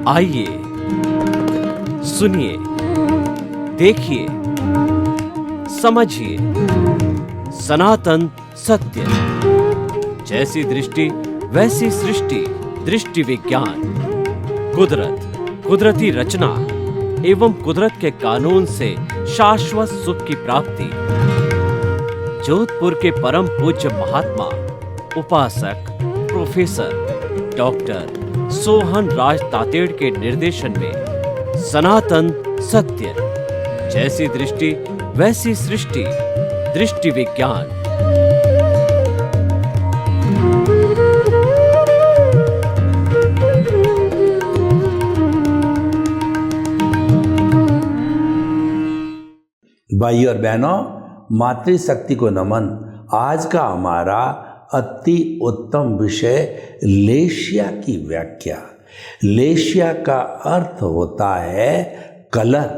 आइए, सुनिए, देखिए, समझिए सनातन सत्य। जैसी दृष्टि वैसी सृष्टि, दृष्टि विज्ञान। कुदरत, कुदरती रचना एवं कुदरत के कानून से शाश्वत सुख की प्राप्ति। जोधपुर के परम पूज्य महात्मा उपासक प्रोफेसर डॉक्टर सोहन राज तातेड़ के निर्देशन में सनातन सत्य। जैसी दृष्टि वैसी सृष्टि, दृष्टि विज्ञान। भाई और बहनों, मातृशक्ति को नमन। आज का हमारा अति उत्तम विषय लेशिया की व्याख्या। लेशिया का अर्थ होता है कलर,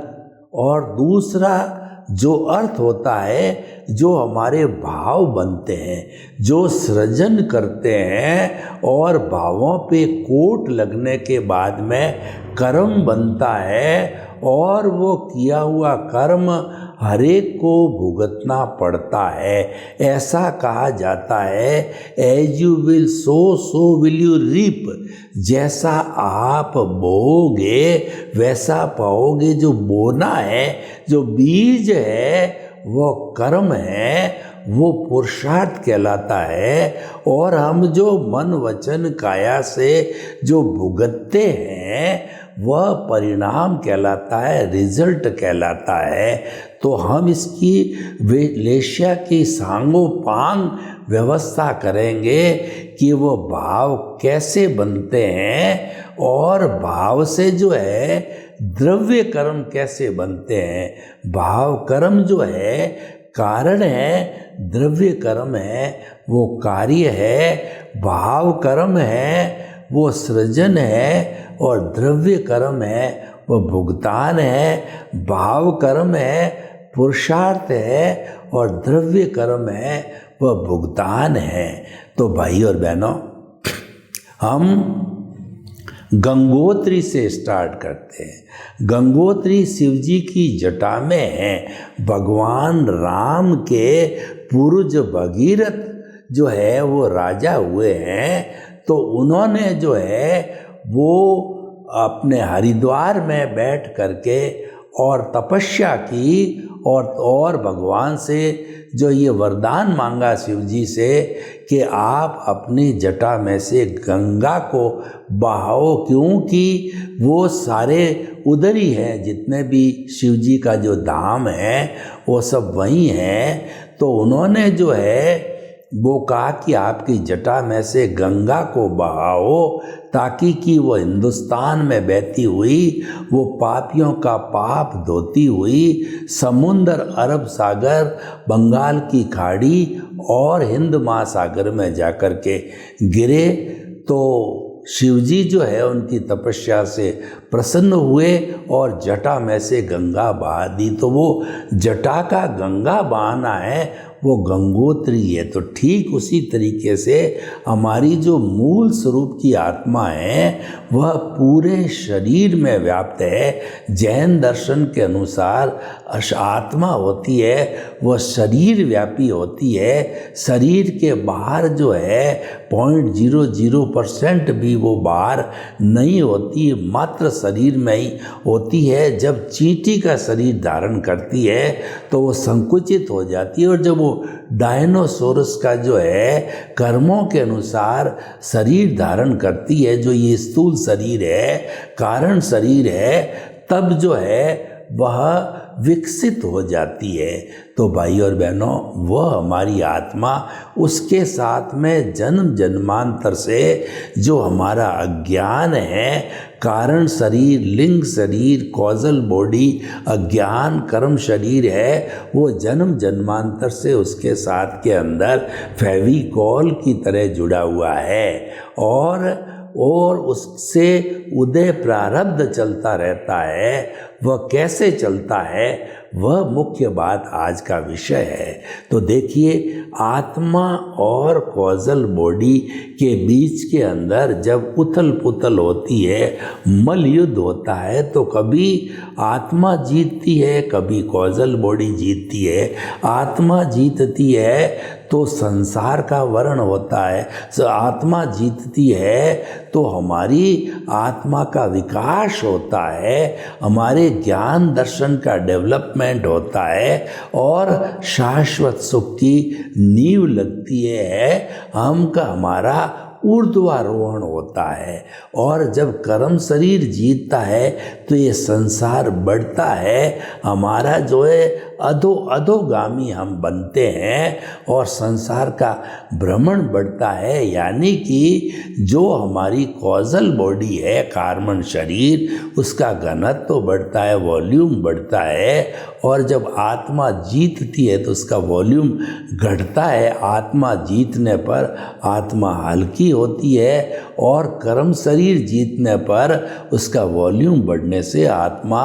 और दूसरा जो अर्थ होता है जो हमारे भाव बनते हैं, जो सृजन करते हैं और भावों पे कोट लगने के बाद में कर्म बनता है, और वो किया हुआ कर्म हरेक को भुगतना पड़ता है। ऐसा कहा जाता है, as you will sow so will you reap. जैसा आप बोओगे वैसा पाओगे। जो बोना है, जो बीज है, वो कर्म है, वो पुरुषार्थ कहलाता है। और हम जो मन वचन काया से जो भुगतते हैं वह परिणाम कहलाता है, रिजल्ट कहलाता है। तो हम इसकी लेशिया की सांगोपांग व्यवस्था करेंगे कि वो भाव कैसे बनते हैं, और भाव से जो है द्रव्य कर्म कैसे बनते हैं। भाव कर्म जो है कारण है, द्रव्य कर्म है वो कार्य है, भाव कर्म है वो सृजन है, और द्रव्य कर्म है वो भुगतान है। भाव कर्म है पुरुषार्थ है, और द्रव्य कर्म है वह भुगतान है। तो भाई और बहनों, हम गंगोत्री से स्टार्ट करते हैं। गंगोत्री शिव जी की जटा में है। भगवान राम के पूर्वज भगीरथ जो है वो राजा हुए हैं, तो उन्होंने जो है वो अपने हरिद्वार में बैठ करके और तपस्या की, और भगवान से जो ये वरदान मांगा शिव जी से कि आप अपनी जटा में से गंगा को बहाओ, क्योंकि वो सारे उधर ही हैं। जितने भी शिव जी का जो धाम है वो सब वहीं हैं। तो उन्होंने जो है वो कहा कि आपकी जटा में से गंगा को बहाओ, ताकि कि वो हिंदुस्तान में बहती हुई वो पापियों का पाप धोती हुई समुद्र, अरब सागर, बंगाल की खाड़ी और हिंद महासागर में जाकर के गिरे। तो शिवजी जो है उनकी तपस्या से प्रसन्न हुए और जटा में से गंगा बहा दी। तो वो जटा का गंगा बहाना है वो गंगोत्री है। तो ठीक उसी तरीके से हमारी जो मूल स्वरूप की आत्मा है वह पूरे शरीर में व्याप्त है। जैन दर्शन के अनुसार आत्मा होती है वह शरीर व्यापी होती है। शरीर के बाहर जो है 0.00% भी वो बाहर नहीं होती, मात्र शरीर में ही होती है। जब चींटी का शरीर धारण करती है तो वो संकुचित हो जाती है, और जब वो डायनोसोरस का जो है कर्मों के अनुसार शरीर धारण करती है, जो ये स्थूल शरीर है, कारण शरीर है, तब जो है वह विकसित हो जाती है। तो भाई और बहनों, वह हमारी आत्मा, उसके साथ में जन्म जन्मांतर से जो हमारा अज्ञान है, कारण शरीर, लिंग शरीर, कॉजल बॉडी, अज्ञान कर्म शरीर है, वो जन्म जन्मांतर से उसके साथ के अंदर फेविकॉल की तरह जुड़ा हुआ है, और उससे उदय प्रारब्ध चलता रहता है। वह कैसे चलता है, वह मुख्य बात आज का विषय है। तो देखिए, आत्मा और कॉजल बॉडी के बीच के अंदर जब उथल पुथल होती है, मल युद्ध होता है, तो कभी आत्मा जीतती है, कभी कॉजल बॉडी जीतती है। आत्मा जीतती है तो संसार का वर्ण होता है, आत्मा जीतती है तो हमारी आत्मा का विकास होता है, हमारे ज्ञान दर्शन का डेवलपमेंट होता है और शाश्वत सुख की नींव लगती है। हमारा ऊर्ध्वारोहण होता है। और जब कर्म शरीर जीतता है तो ये संसार बढ़ता है, हमारा जो है अधोगामी हम बनते हैं और संसार का भ्रमण बढ़ता है। यानी कि जो हमारी कॉजल बॉडी है, कार्बन शरीर, उसका घनत्व तो बढ़ता है, वॉल्यूम बढ़ता है। और जब आत्मा जीतती है तो उसका वॉल्यूम घटता है। आत्मा जीतने पर आत्मा हल्की होती है और कर्म शरीर जीतने पर उसका वॉल्यूम बढ़ने से आत्मा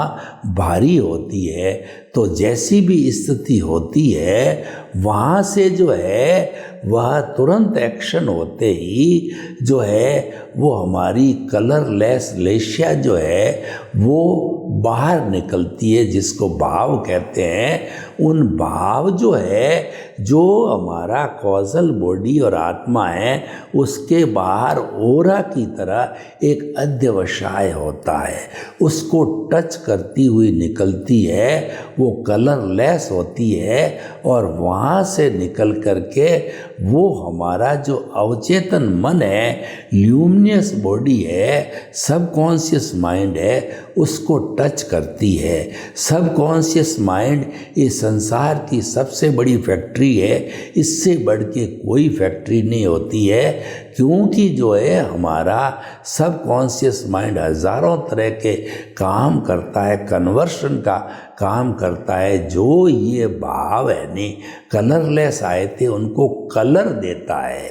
भारी होती है। तो जैसी भी स्थिति होती है, वहाँ से जो है वह तुरंत एक्शन होते ही जो है वो हमारी कलरलेस लेशिया जो है वो बाहर निकलती है, जिसको भाव कहते हैं। उन भाव जो है, जो हमारा कॉजल बॉडी और आत्मा है, उसके बाहर ओरा की तरह एक अध्यवसाय होता है, उसको टच करती हुई निकलती है, वो कलरलेस होती है और वहाँ से निकल करके वो हमारा जो अवचेतन मन है, ल्यूमिनियस बॉडी है, सबकॉन्शियस माइंड है, उसको टच करती है। सबकॉन्शियस माइंड इस संसार की सबसे बड़ी फैक्ट्री है, इससे बढ़ के कोई फैक्ट्री नहीं होती है। क्योंकि जो है हमारा सबकॉन्शियस माइंड हजारों तरह के काम करता है, कन्वर्शन का काम करता है। जो ये भाव है नहीं, कलरलेस आए थे, उनको कलर देता है।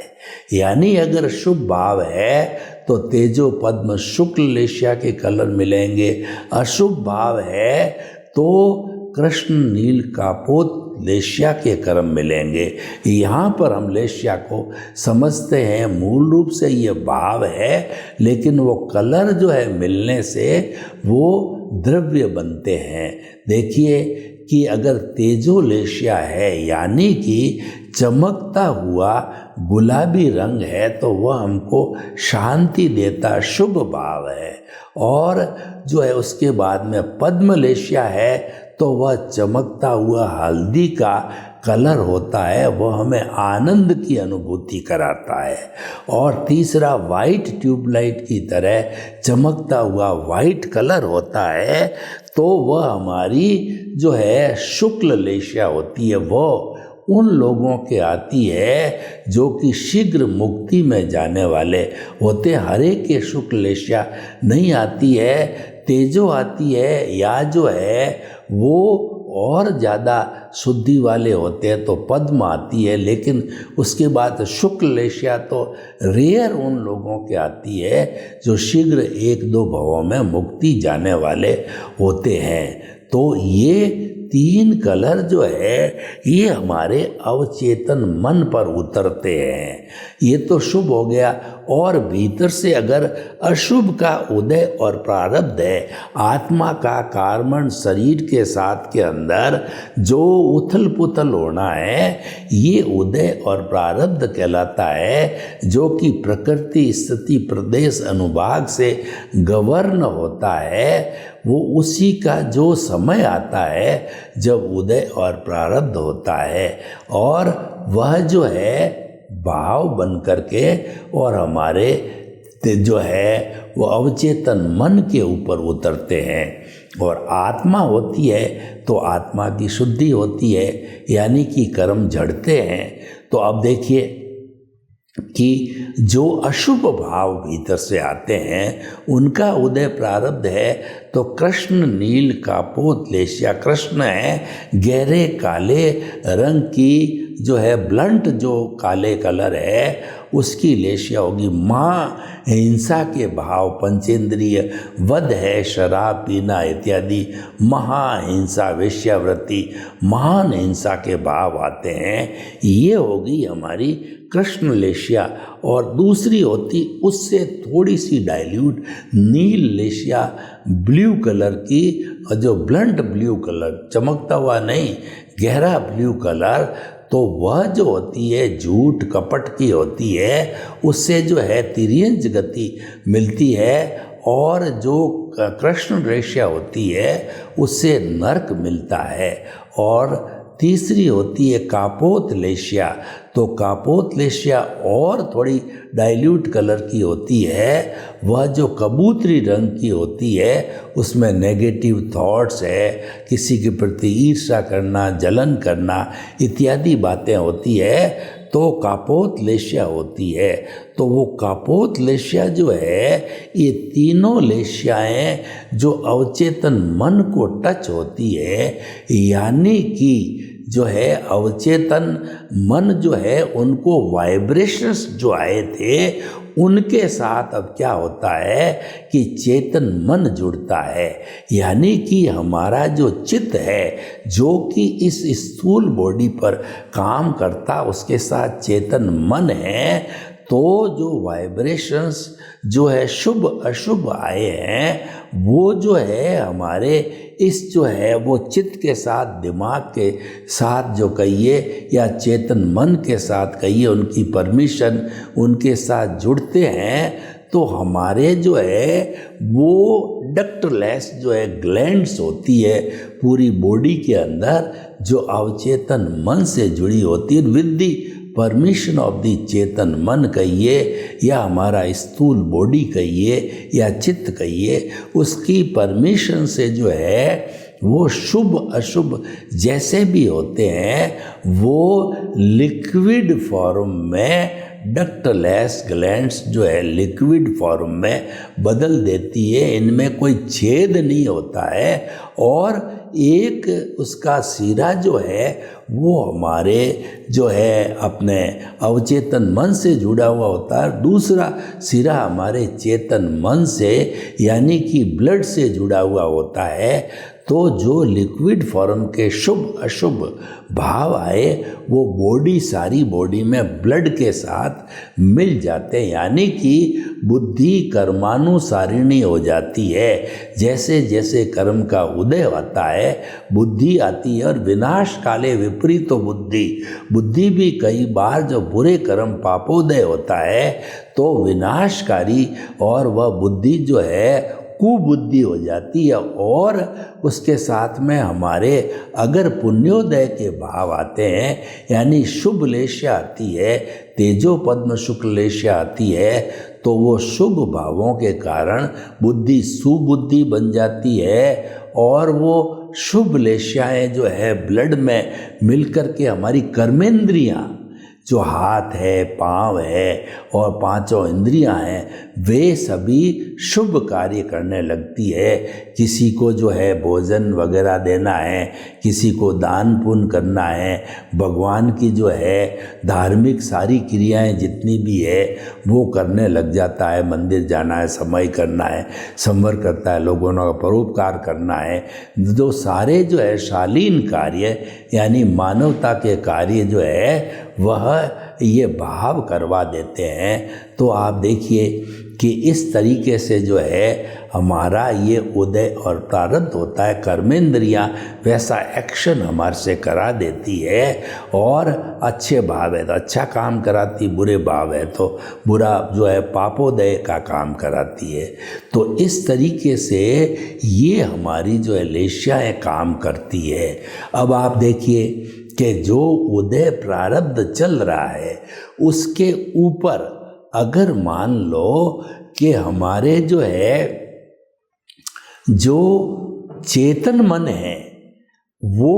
यानी अगर शुभ भाव है तो तेजो पद्म शुक्ल लेशिया के कलर मिलेंगे, अशुभ भाव है तो कृष्ण नील कापोत लेशिया के कर्म मिलेंगे। यहाँ पर हम लेशिया को समझते हैं मूल रूप से ये भाव है, लेकिन वो कलर जो है मिलने से वो द्रव्य बनते हैं। देखिए कि अगर तेजो लेशिया है यानी कि चमकता हुआ गुलाबी रंग है तो वह हमको शांति देता शुभ भाव है। और जो है उसके बाद में पद्म लेशिया है तो वह चमकता हुआ हल्दी का कलर होता है, वह हमें आनंद की अनुभूति कराता है। और तीसरा वाइट ट्यूबलाइट की तरह चमकता हुआ वाइट कलर होता है, तो वह हमारी जो है शुक्ल लेशिया होती है, वह उन लोगों के आती है जो कि शीघ्र मुक्ति में जाने वाले होते। हरे के शुक्ल लेशिया नहीं आती है, तेजो आती है, या जो है वो और ज़्यादा शुद्धि वाले होते हैं तो पद्म आती है। लेकिन उसके बाद शुक्ल लेशिया तो रेयर उन लोगों के आती है जो शीघ्र एक दो भवों में मुक्ति जाने वाले होते हैं। तो ये तीन कलर जो है ये हमारे अवचेतन मन पर उतरते हैं। ये तो शुभ हो गया। और भीतर से अगर अशुभ का उदय और प्रारब्ध है, आत्मा का कार्बन शरीर के साथ के अंदर जो उथल पुथल होना है, ये उदय और प्रारब्ध कहलाता है, जो कि प्रकृति स्थिति प्रदेश अनुभाग से गवर्न होता है। वो उसी का जो समय आता है जब उदय और प्रारब्ध होता है, और वह जो है भाव बन करके और हमारे जो है वो अवचेतन मन के ऊपर उतरते हैं। और आत्मा होती है तो आत्मा की शुद्धि होती है, यानी कि कर्म झड़ते हैं। तो अब देखिए कि जो अशुभ भाव भीतर से आते हैं उनका उदय प्रारब्ध है तो कृष्ण नील कापोत लेशिया, कृष्ण है गहरे काले रंग की जो है ब्लंट जो काले कलर है उसकी लेशिया होगी। महा हिंसा के भाव पंचेंद्रिय वध है, शराब पीना इत्यादि महाहिंसा, वेश्यावृत्ति, महान हिंसा के भाव आते हैं। ये होगी हमारी कृष्ण लेशिया। और दूसरी होती उससे थोड़ी सी डाइल्यूट नील लेशिया, ब्लू कलर की, जो ब्लंट ब्लू कलर, चमकता हुआ नहीं, गहरा ब्लू कलर, तो वह जो होती है झूठ कपट की होती है, उससे जो है तिर्यंच गति मिलती है। और जो कृष्ण रेश्या होती है उससे नरक मिलता है। और तीसरी होती है कापोत लेशिया। तो कापोत लेशिया और थोड़ी डाइल्यूट कलर की होती है, वह जो कबूतरी रंग की होती है, उसमें नेगेटिव थॉट्स है, किसी के प्रति ईर्ष्या करना, जलन करना इत्यादि बातें होती है, तो कापोत लेशिया होती है। तो वो कापोत लेशिया जो है, ये तीनों लेशियाएं जो अवचेतन मन को टच होती है, यानी कि जो है अवचेतन मन जो है उनको वाइब्रेशंस जो आए थे उनके साथ अब क्या होता है कि चेतन मन जुड़ता है। यानी कि हमारा जो चित्त है जो कि इस स्थूल बॉडी पर काम करता, उसके साथ चेतन मन है, तो जो वाइब्रेशंस जो है शुभ अशुभ आए हैं वो जो है हमारे इस जो है वो चित्त के साथ, दिमाग के साथ जो कहिए या चेतन मन के साथ कहिए, उनकी परमिशन उनके साथ जुड़ते हैं, तो हमारे जो है वो डक्टलेस जो है ग्लैंड्स होती है पूरी बॉडी के अंदर, जो अवचेतन मन से जुड़ी होती है, with the permission of the चेतन मन कहिए या हमारा स्थूल बॉडी कहिए या चित्त कहिए, उसकी परमिशन से जो है वो शुभ अशुभ जैसे भी होते हैं वो लिक्विड फॉर्म में, डक्टलेस ग्लैंड्स जो है लिक्विड फॉर्म में बदल देती है। इनमें कोई छेद नहीं होता है और एक उसका सिरा जो है वो हमारे जो है अपने अवचेतन मन से जुड़ा हुआ होता है, दूसरा सिरा हमारे चेतन मन से यानी कि ब्लड से जुड़ा हुआ होता है। तो जो लिक्विड फॉर्म के शुभ अशुभ भाव आए वो बॉडी, सारी बॉडी में ब्लड के साथ मिल जाते हैं, यानी कि बुद्धि कर्मानुसारिणी हो जाती है। जैसे जैसे कर्म का उदय होता है बुद्धि आती है, और विनाश काले विपरीतो बुद्धि, बुद्धि भी कई बार जो बुरे कर्म पापोदय होता है तो विनाशकारी, और वह बुद्धि जो है कुबुद्धि हो जाती है। और उसके साथ में हमारे अगर पुण्योदय के भाव आते हैं, यानी शुभ लेशिया आती है, तेजो पद्म शुक्ल लेशिया आती है, तो वो शुभ भावों के कारण बुद्धि सुबुद्धि बन जाती है। और वो शुभ लेशियाएं जो है ब्लड में मिलकर के हमारी कर्मेंद्रियां, जो हाथ है, पाँव है और पांचों इंद्रियां हैं, वे सभी शुभ कार्य करने लगती है। किसी को जो है भोजन वगैरह देना है, किसी को दान पुण्य करना है, भगवान की जो है धार्मिक सारी क्रियाएं जितनी भी है वो करने लग जाता है। मंदिर जाना है, समय करना है, संवर करता है, लोगों का परोपकार करना है, जो सारे जो है शालीन कार्य यानी मानवता के कार्य जो है वह ये भाव करवा देते हैं। तो आप देखिए कि इस तरीके से जो है हमारा ये उदय और प्रारब्ध होता है, कर्मेंद्रियां वैसा एक्शन हमारे से करा देती है। और अच्छे भाव है तो अच्छा काम कराती, बुरे भाव है तो बुरा जो है पापोदय का काम कराती है। तो इस तरीके से ये हमारी जो है लेशियाएं काम करती है। अब आप देखिए कि जो उदय प्रारब्ध चल रहा है उसके ऊपर अगर मान लो कि हमारे जो है जो चेतन मन है वो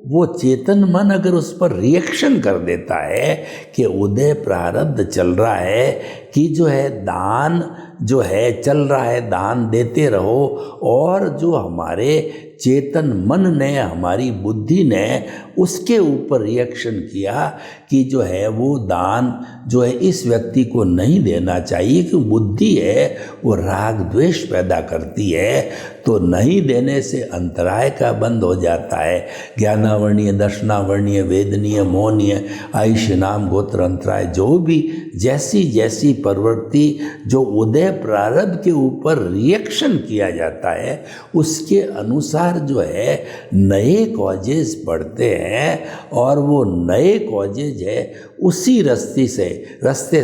वो चेतन मन अगर उस पर रिएक्शन कर देता है कि उदय प्रारब्ध चल रहा है कि जो है दान जो है चल रहा है, दान देते रहो, और जो हमारे चेतन मन ने, हमारी बुद्धि ने उसके ऊपर रिएक्शन किया कि जो है वो दान जो है इस व्यक्ति को नहीं देना चाहिए, कि बुद्धि है वो राग द्वेष पैदा करती है, तो नहीं देने से अंतराय का बंद हो जाता है। ज्ञानावर्णीय, दर्शनावर्णीय, वेदनीय, मौनीय, आयुष्य, नाम, गोत्र, अंतराय, जो भी जैसी जैसी प्रवृत्ति जो उदय प्रारब्ध के ऊपर रिएक्शन किया जाता है उसके अनुसार जो है नए कॉजेज बढ़ते हैं, और वो नए कॉजेज है उसी रास्ते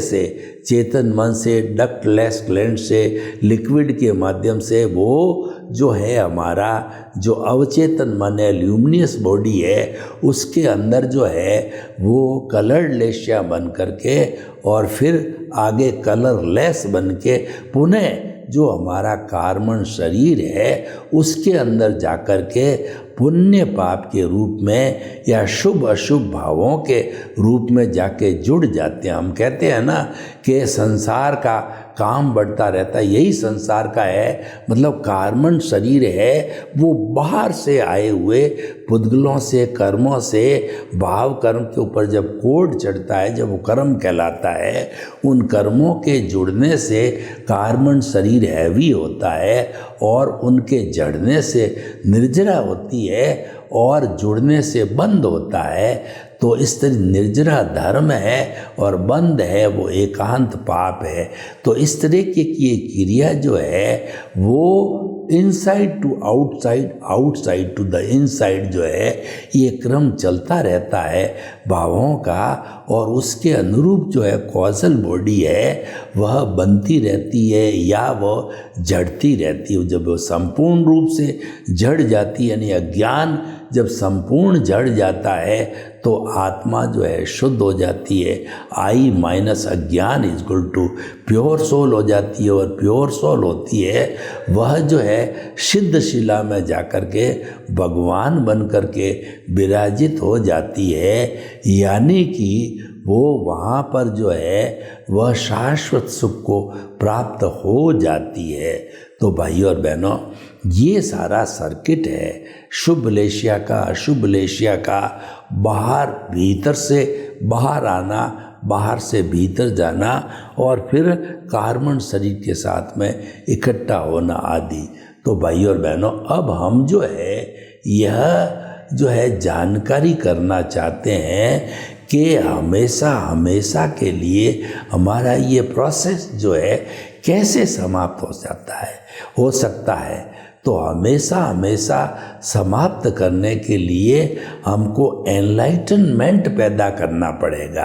से चेतन मन से, डक्टलेस ग्लैंड से, लिक्विड के माध्यम से वो जो है हमारा जो अवचेतन मन है, ल्यूमिनियस बॉडी है, उसके अंदर जो है वो कलर्ड लेशिया बन करके और फिर आगे कलरलेस बन के पुनः जो हमारा कार्बन शरीर है उसके अंदर जाकर के पुण्य पाप के रूप में या शुभ अशुभ भावों के रूप में जाके जुड़ जाते हैं। हम कहते हैं ना कि संसार का काम बढ़ता रहता है, यही संसार का है, मतलब कार्बन शरीर है वो बाहर से आए हुए पुद्गलों से, कर्मों से, भाव कर्म के ऊपर जब कोड चढ़ता है, जब वो कर्म कहलाता है, उन कर्मों के जुड़ने से कार्बन शरीर हैवी होता है और उनके जड़ने से निर्जरा होती है और जुड़ने से बंद होता है। तो इस तरह निर्जरा धर्म है और बंद है वो एकांत पाप है। तो इस तरह की ये क्रिया जो है वो inside to outside, outside to the inside जो है ये क्रम चलता रहता है भावों का, और उसके अनुरूप जो है कॉजल बॉडी है वह बनती रहती है या वह जड़ती रहती है। जब वो संपूर्ण रूप से जड़ जाती है, यानी अज्ञान जब संपूर्ण जड़ जाता है तो आत्मा जो है शुद्ध हो जाती है। आई माइनस अज्ञान is equal to pure soul हो जाती है, और प्योर सोल होती है वह जो है सिद्ध शिला में जाकर के भगवान बन कर के विराजित हो जाती है, यानी कि वो वहाँ पर जो है वह शाश्वत सुख को प्राप्त हो जाती है। तो भाइयों और बहनों, ये सारा सर्किट है शुभ लेशिया का, अशुभ लेशिया का, बाहर भीतर से बाहर आना, बाहर से भीतर जाना, और फिर कार्बन शरीर के साथ में इकट्ठा होना आदि। तो भाइयों और बहनों, अब हम जो है यह जो है जानकारी करना चाहते हैं कि हमेशा के लिए हमारा ये प्रोसेस जो है कैसे समाप्त हो सकता है। तो हमेशा समाप्त करने के लिए हमको एनलाइटनमेंट पैदा करना पड़ेगा,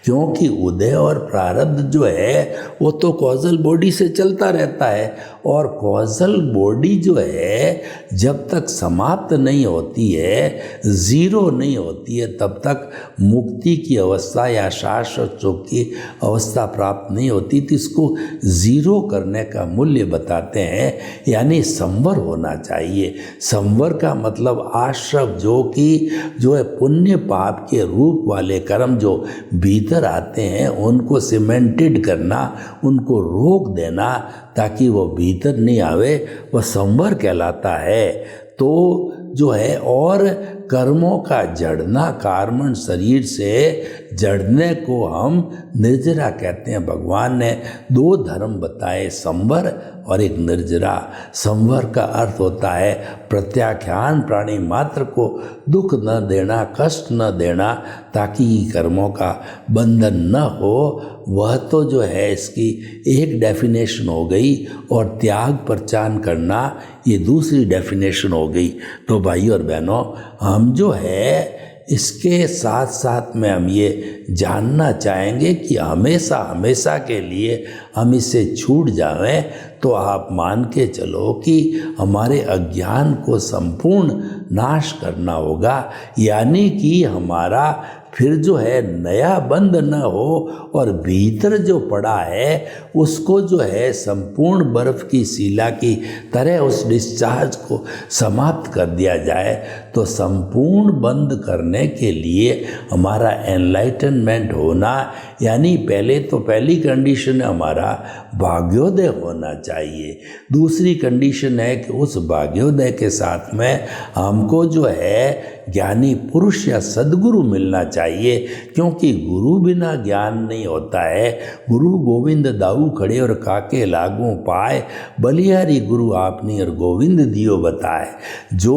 क्योंकि उदय और प्रारब्ध जो है वो तो कॉजल बॉडी से चलता रहता है, और कॉजल बॉडी जो है जब तक समाप्त नहीं होती है, ज़ीरो नहीं होती है, तब तक मुक्ति की अवस्था या शाश्वत सुख की अवस्था प्राप्त नहीं होती। तो इसको ज़ीरो करने का मूल्य बताते हैं, यानी संवर होना चाहिए। संवर का मतलब आश्रव, जो है पुण्य पाप के रूप वाले कर्म जो भीतर आते हैं उनको सीमेंटेड करना, उनको रोक देना ताकि वो भीतर नहीं आवे, वह संवर कहलाता है। तो जो है और कर्मों का जड़ना, कार्बन शरीर से जड़ने को हम निर्जरा कहते हैं। भगवान ने दो धर्म बताए, संवर और एक निर्जरा। संवर का अर्थ होता है प्रत्याख्यान प्राणी मात्र को दुख न देना, कष्ट न देना, ताकि कर्मों का बंधन न हो। वह तो जो है इसकी एक डेफिनेशन हो गई, और त्याग प्रचान करना ये दूसरी डेफिनेशन हो गई। तो भाई और बहनों, हम जो है इसके साथ साथ में हम ये जानना चाहेंगे कि हमेशा के लिए हम इससे छूट जाएं, तो आप मान के चलो कि हमारे अज्ञान को संपूर्ण नाश करना होगा, यानी कि हमारा फिर जो है नया बंद न हो और भीतर जो पड़ा है उसको जो है संपूर्ण बर्फ की शिला की तरह उस डिस्चार्ज को समाप्त कर दिया जाए, तो संपूर्ण बंद करने के लिए हमारा एनलाइटनमेंट होना, यानी पहले तो पहली कंडीशन हमारा भाग्योदय होना चाहिए। दूसरी कंडीशन है कि उस भाग्योदय के साथ में हमको जो है ज्ञानी पुरुष या सद्गुरु मिलना चाहिए, क्योंकि गुरु बिना ज्ञान नहीं होता है। गुरु गोविंद दाऊ खड़े और काके लागू पाए, बलिहारी गुरु आपनी और गोविंद दियो बताए। जो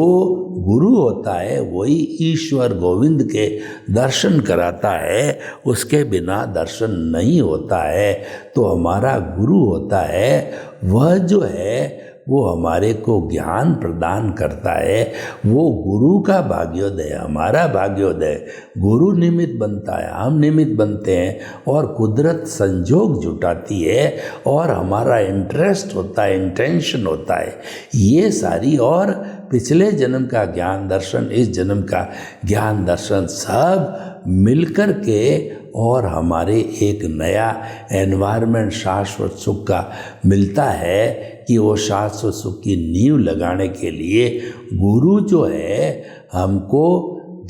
गुरु होता है वही ईश्वर गोविंद के दर्शन कराता है, उसके बिना दर्शन नहीं होता है। तो हमारा गुरु होता है वह जो है वो हमारे को ज्ञान प्रदान करता है। वो गुरु का भाग्योदय, हमारा भाग्योदय, गुरु निमित्त बनता है, हम निमित्त बनते हैं और कुदरत संजोग जुटाती है और हमारा इंटरेस्ट होता है, इंटेंशन होता है। ये सारी और पिछले जन्म का ज्ञान दर्शन, इस जन्म का ज्ञान दर्शन सब मिलकर के और हमारे एक नया एनवायरनमेंट शाश्वत सुख का मिलता है कि वो शाश्वत सुख की नींव लगाने के लिए गुरु जो है हमको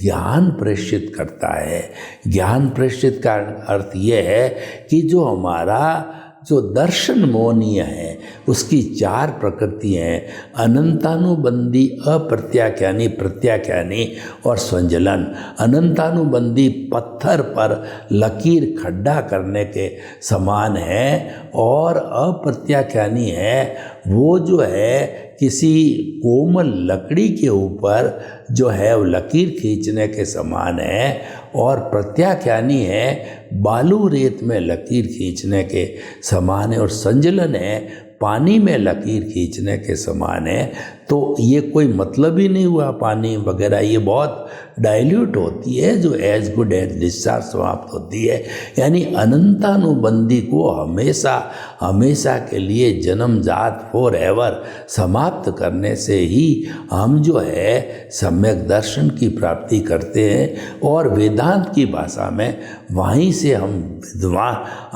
ज्ञान प्रेषित करता है। ज्ञान प्रेषित का अर्थ ये है कि जो हमारा जो दर्शन मोहनीय है उसकी चार प्रकृति हैं, अनंतानुबंधी, अप्रत्याख्यानी, प्रत्याख्यानी और संजलन। अनंतानुबंधी पत्थर पर लकीर खड्डा करने के समान है और अप्रत्याख्यानी है वो जो है किसी कोमल लकड़ी के ऊपर जो है वो लकीर खींचने के समान है, और प्रत्याख्यानी है बालू रेत में लकीर खींचने के समान है, और संजलन है पानी में लकीर खींचने के समान है। तो ये कोई मतलब ही नहीं हुआ पानी वगैरह, ये बहुत डाइल्यूट होती है जो एज गुड एज डिस्चार्ज समाप्त होती है। यानी अनंतानुबंधी को हमेशा हमेशा के लिए जन्मजात फॉर एवर समाप्त करने से ही हम जो है सम्यक दर्शन की प्राप्ति करते हैं, और वेदांत की भाषा में वहीं से हम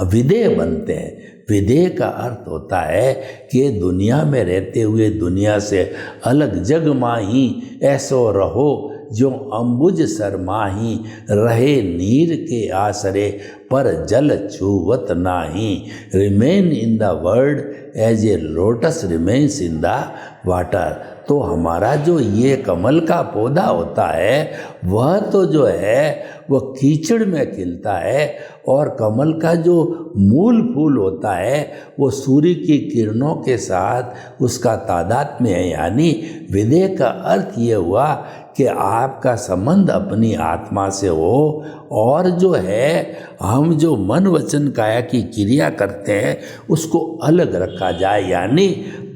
विदेह बनते हैं। विदेह का अर्थ होता है कि दुनिया में रहते हुए दुनिया से अलग जग माही ऐसो रहो जो अम्बुज सरमाही, रहे नीर के आसरे पर जल छुवत नाही, remain in the world as a lotus remains in the water. तो हमारा जो ये कमल का पौधा होता है वह तो जो है वह कीचड़ में खिलता है, और कमल का जो मूल फूल होता है वो सूर्य की किरणों के साथ उसका तादात्म्य है। यानी विदेह का अर्थ ये हुआ कि आपका संबंध अपनी आत्मा से हो, और जो है हम जो मन वचन काया की क्रिया करते हैं उसको अलग रखा जाए। यानी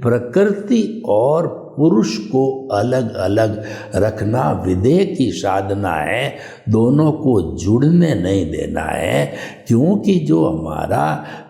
प्रकृति और पुरुष को अलग अलग रखना विदेह की साधना है, दोनों को जुड़ने नहीं देना है। क्योंकि जो हमारा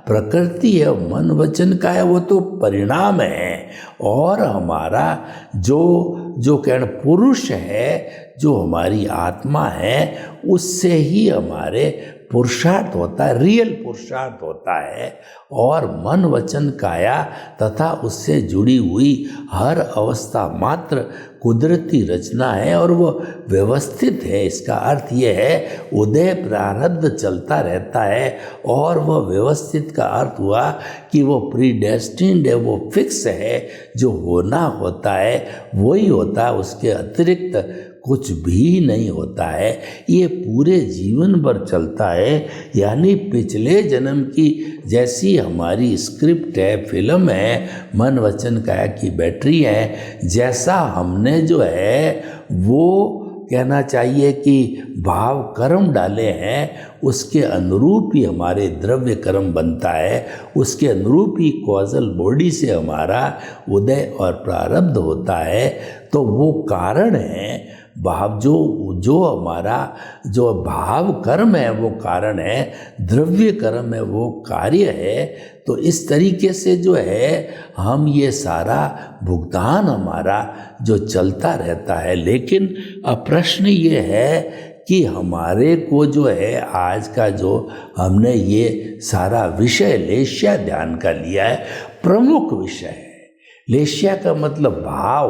प्रकृति है मन वचन का है वो तो परिणाम है, और हमारा जो कहना पुरुष है, जो हमारी आत्मा है, उससे ही हमारे पुरुषार्थ होता है, रियल पुरुषार्थ होता है। और मन वचन काया तथा उससे जुड़ी हुई हर अवस्था मात्र कुदरती रचना है और वो व्यवस्थित है। इसका अर्थ ये है उदय प्रारब्ध चलता रहता है, और वह व्यवस्थित का अर्थ हुआ कि वो प्रीडेस्टिन्ड है, वो फिक्स है, जो होना होता है वही होता है, उसके अतिरिक्त कुछ भी नहीं होता है। ये पूरे जीवन भर चलता है। यानी पिछले जन्म की जैसी हमारी स्क्रिप्ट है, फिल्म है, मन वचन काया की बैटरी है, जैसा हमने जो है वो कहना चाहिए कि भाव कर्म डाले हैं उसके अनुरूप ही हमारे द्रव्य कर्म बनता है, उसके अनुरूप ही कॉजल बॉडी से हमारा उदय और प्रारब्ध होता है। तो वो कारण है भाव, जो हमारा जो भाव कर्म है वो कारण है, द्रव्य कर्म है वो कार्य है। तो इस तरीके से जो है हम ये सारा भुगतान हमारा जो चलता रहता है। लेकिन अब प्रश्न ये है कि हमारे को जो है आज का जो हमने ये सारा विषय लेश्या ध्यान का लिया है, प्रमुख विषय है। लेश्या का मतलब भाव,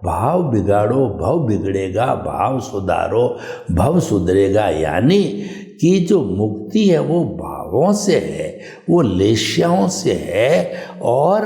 भाव बिगाड़ो भव बिगड़ेगा, भाव सुधारो भव सुधरेगा। यानी कि जो मुक्ति है वो भावों से है, वो लेश्याओं से है। और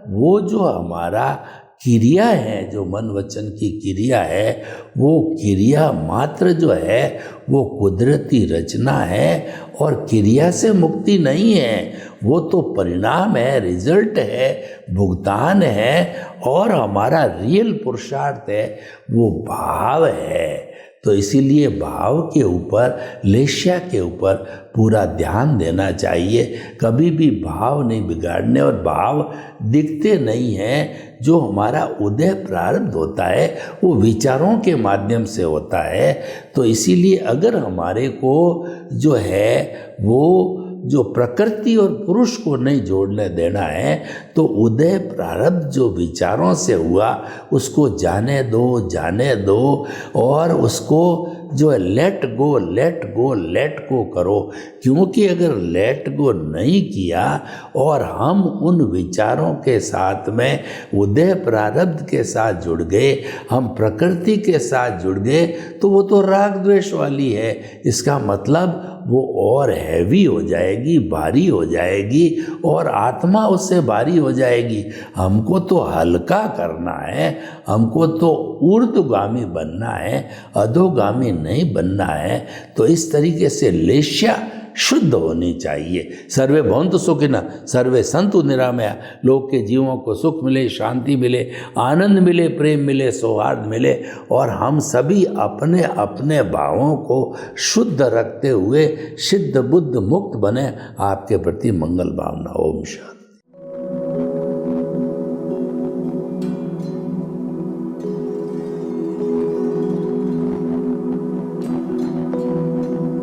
वो जो हमारा क्रिया है, जो मन वचन की क्रिया है, वो क्रिया मात्र जो है वो कुदरती रचना है। और क्रिया से मुक्ति नहीं है, वो तो परिणाम है, रिजल्ट है, भुगतान है। और हमारा रियल पुरुषार्थ है वो भाव है। तो इसीलिए भाव के ऊपर, लेश्या के ऊपर पूरा ध्यान देना चाहिए। कभी भी भाव नहीं बिगाड़ने, और भाव दिखते नहीं हैं। जो हमारा उदय प्रारब्ध होता है वो विचारों के माध्यम से होता है। तो इसीलिए अगर हमारे को जो है वो जो प्रकृति और पुरुष को नहीं जोड़ने देना है, तो उदय प्रारब्ध जो विचारों से हुआ उसको जाने दो, जाने दो। और उसको जो है let go, let go, let go करो। क्योंकि अगर लेट गो नहीं किया और हम उन विचारों के साथ में उदय प्रारब्ध के साथ जुड़ गए, हम प्रकृति के साथ जुड़ गए, तो वो तो राग द्वेष वाली है। इसका मतलब वो और हैवी हो जाएगी, भारी हो जाएगी, और आत्मा उससे भारी हो जाएगी। हमको तो हल्का करना है, हमको तो ऊर्ध्वगामी बनना है, अधोगामी नहीं बनना है। तो इस तरीके से लेश्या शुद्ध होनी चाहिए। सर्वे भवन्तु सुखिनः, सर्वे सन्तु निरामया। लोग के जीवों को सुख मिले, शांति मिले, आनंद मिले, प्रेम मिले, सौहार्द मिले, और हम सभी अपने अपने भावों को शुद्ध रखते हुए सिद्ध बुद्ध मुक्त बने। आपके प्रति मंगल भावना। ओम शांति।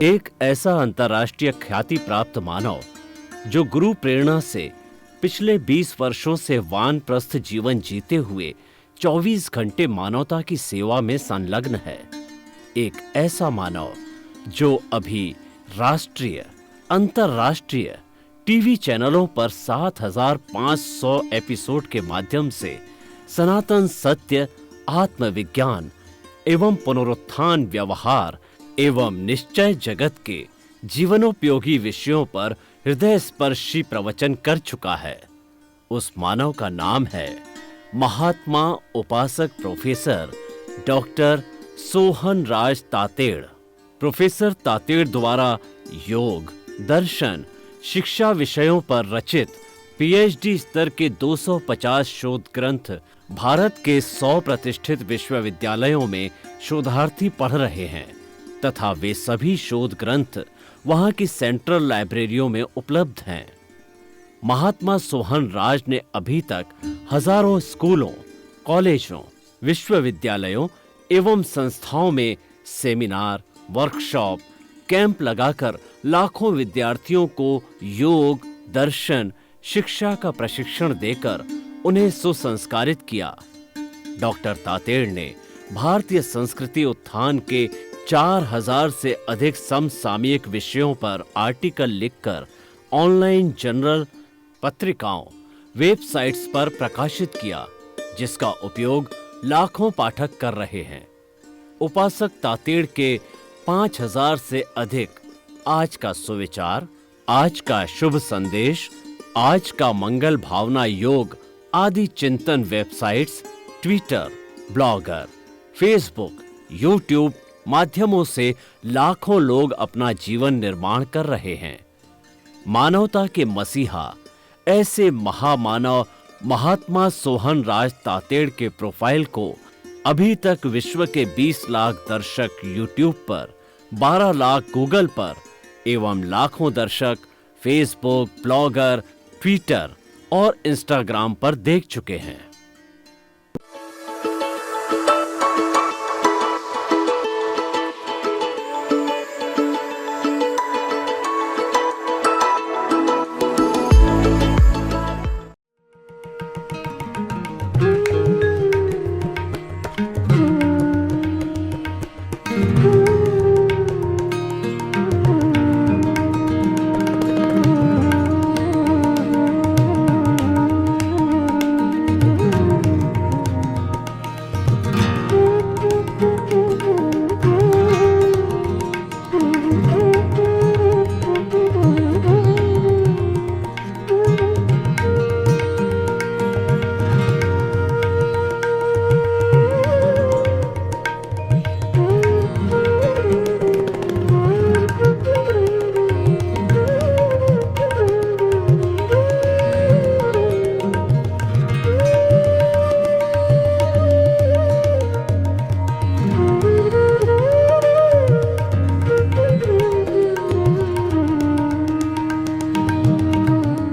एक ऐसा अंतर्राष्ट्रीय ख्याति प्राप्त मानव जो गुरु प्रेरणा से पिछले 20 वर्षों से वानप्रस्थ जीवन जीते हुए 24 घंटे मानवता की सेवा में संलग्न है। एक ऐसा मानव जो अभी राष्ट्रीय, अंतर्राष्ट्रीय टीवी चैनलों पर 7,500 एपिसोड के माध्यम से सनातन सत्य, आत्मविज्ञान एवं पुनरुत्थान, व्यवहार एवं निश्चय जगत के जीवनोपयोगी विषयों पर हृदय स्पर्शी प्रवचन कर चुका है। उस मानव का नाम है महात्मा उपासक प्रोफेसर डॉक्टर सोहन राज तातेड़। प्रोफेसर तातेड़ द्वारा योग, दर्शन, शिक्षा विषयों पर रचित पीएचडी स्तर के 250 शोध ग्रंथ भारत के 100 प्रतिष्ठित विश्वविद्यालयों में शोधार्थी पढ़ रहे हैं, तथा वे सभी शोध ग्रंथ वहां की सेंट्रल लाइब्रेरियों में उपलब्ध हैं। महात्मा सोहन राज ने अभी तक हजारों स्कूलों, कॉलेजों, विश्वविद्यालयों एवं संस्थाओं में सेमिनार, वर्कशॉप, कैंप लगाकर लाखों विद्यार्थियों को योग, दर्शन, शिक्षा का प्रशिक्षण देकर उन्हें सुसंस्कारित किया। डॉक्टर तातेड़ ने भारतीय संस्कृति उत्थान के 4000 से अधिक समसामयिक विषयों पर आर्टिकल लिखकर ऑनलाइन जर्नल, पत्रिकाओं, वेबसाइट्स पर प्रकाशित किया, जिसका उपयोग लाखों पाठक कर रहे हैं। उपासक तातेड़ के 5000 से अधिक आज का सुविचार, आज का शुभ संदेश, आज का मंगल भावना योग आदि चिंतन websites, Twitter, blogger, Facebook, YouTube माध्यमों से लाखों लोग अपना जीवन निर्माण कर रहे हैं। मानवता के मसीहा ऐसे महामानव महात्मा सोहन राज तातेड़ के प्रोफाइल को अभी तक विश्व के 20 लाख दर्शक यूट्यूब पर, 12 लाख गूगल पर एवं लाखों दर्शक फेसबुक, ब्लॉगर, ट्विटर और इंस्टाग्राम पर देख चुके हैं।